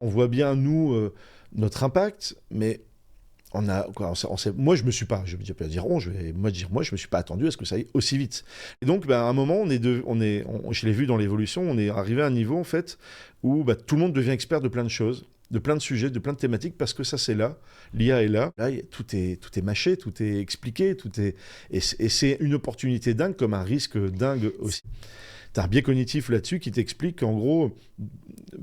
On voit bien, nous, notre impact, mais moi, je me suis pas, je vais pas dire moi, je me suis pas attendu à ce que ça aille aussi vite. Et donc, à un moment, je l'ai vu dans l'évolution, on est arrivé à un niveau, en fait, où tout le monde devient expert de plein de choses, de plein de sujets, de plein de thématiques, parce que ça, c'est là, l'IA est là. Là, tout est mâché, tout est expliqué, et c'est une opportunité dingue comme un risque dingue aussi. T'as un biais cognitif là-dessus qui t'explique qu'en gros,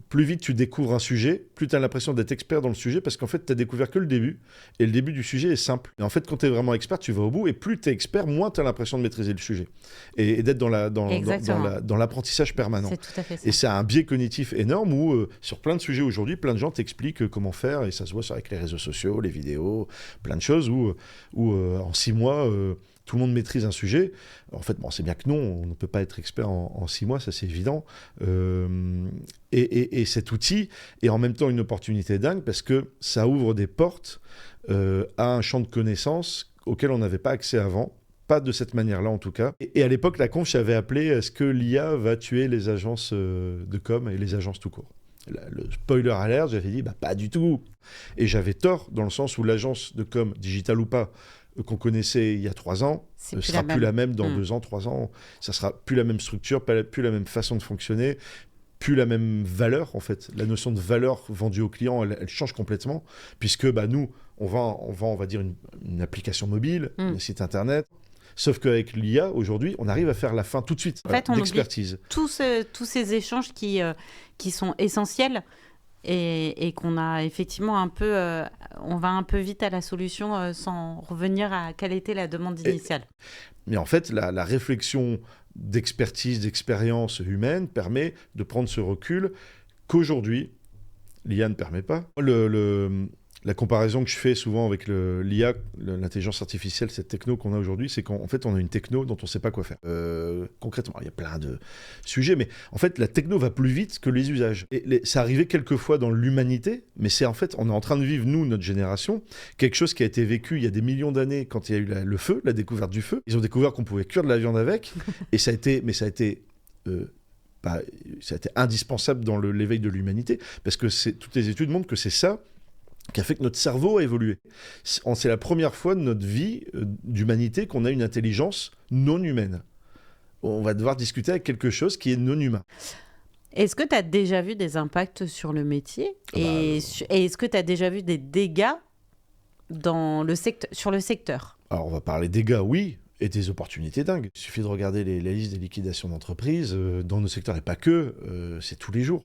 plus vite tu découvres un sujet, plus tu as l'impression d'être expert dans le sujet, parce qu'en fait, tu as découvert que le début, et le début du sujet est simple. Et en fait, quand tu es vraiment expert, tu vas au bout, et plus tu es expert, moins tu as l'impression de maîtriser le sujet, et d'être dans l'apprentissage permanent. C'est tout à fait ça. Et c'est un biais cognitif énorme où, sur plein de sujets aujourd'hui, plein de gens t'expliquent comment faire, et ça se voit avec les réseaux sociaux, les vidéos, plein de choses, où en 6 mois... tout le monde maîtrise un sujet. En fait, c'est bien que non, on ne peut pas être expert en 6 mois, ça c'est évident. Et cet outil est en même temps une opportunité dingue parce que ça ouvre des portes à un champ de connaissances auquel on n'avait pas accès avant. Pas de cette manière-là en tout cas. Et à l'époque, la conf avait appelé « Est-ce que l'IA va tuer les agences de com et les agences tout court ?» Le spoiler alert, j'avais dit pas du tout. Et j'avais tort dans le sens où l'agence de com, digitale ou pas, qu'on connaissait il y a 3 ans, ne sera plus la même dans 2 ans, 3 ans. Ça sera plus la même structure, plus la même façon de fonctionner, plus la même valeur en fait. La notion de valeur vendue au client, elle change complètement, puisque nous, on va dire une application mobile, un site internet. Sauf qu'avec l'IA, aujourd'hui, on arrive à faire la fin tout de suite, en fait, on d'expertise. Oublie tous ces échanges qui sont essentiels et qu'on a effectivement un peu... on va un peu vite à la solution sans revenir à quelle était la demande initiale. Mais en fait, la réflexion d'expertise, d'expérience humaine permet de prendre ce recul qu'aujourd'hui, l'IA ne permet pas. La comparaison que je fais souvent avec l'IA, l'intelligence artificielle, cette techno qu'on a aujourd'hui, c'est qu'en fait, on a une techno dont on ne sait pas quoi faire. Concrètement, il y a plein de sujets, mais en fait, la techno va plus vite que les usages. Et ça arrivait quelquefois dans l'humanité, mais c'est en fait, on est en train de vivre, nous, notre génération, quelque chose qui a été vécu il y a des millions d'années quand il y a eu le feu, la découverte du feu. Ils ont découvert qu'on pouvait cuire de la viande avec, et ça a été indispensable dans l'éveil de l'humanité, parce que toutes les études montrent que c'est ça qui a fait que notre cerveau a évolué. C'est la première fois de notre vie d'humanité qu'on a une intelligence non humaine. On va devoir discuter avec quelque chose qui est non humain. Est-ce que tu as déjà vu des impacts sur le métier et est-ce que tu as déjà vu des dégâts sur le secteur ? Alors, on va parler dégâts, oui, et des opportunités dingues. Il suffit de regarder les listes des liquidations d'entreprises. Dans nos secteurs, et pas que, c'est tous les jours.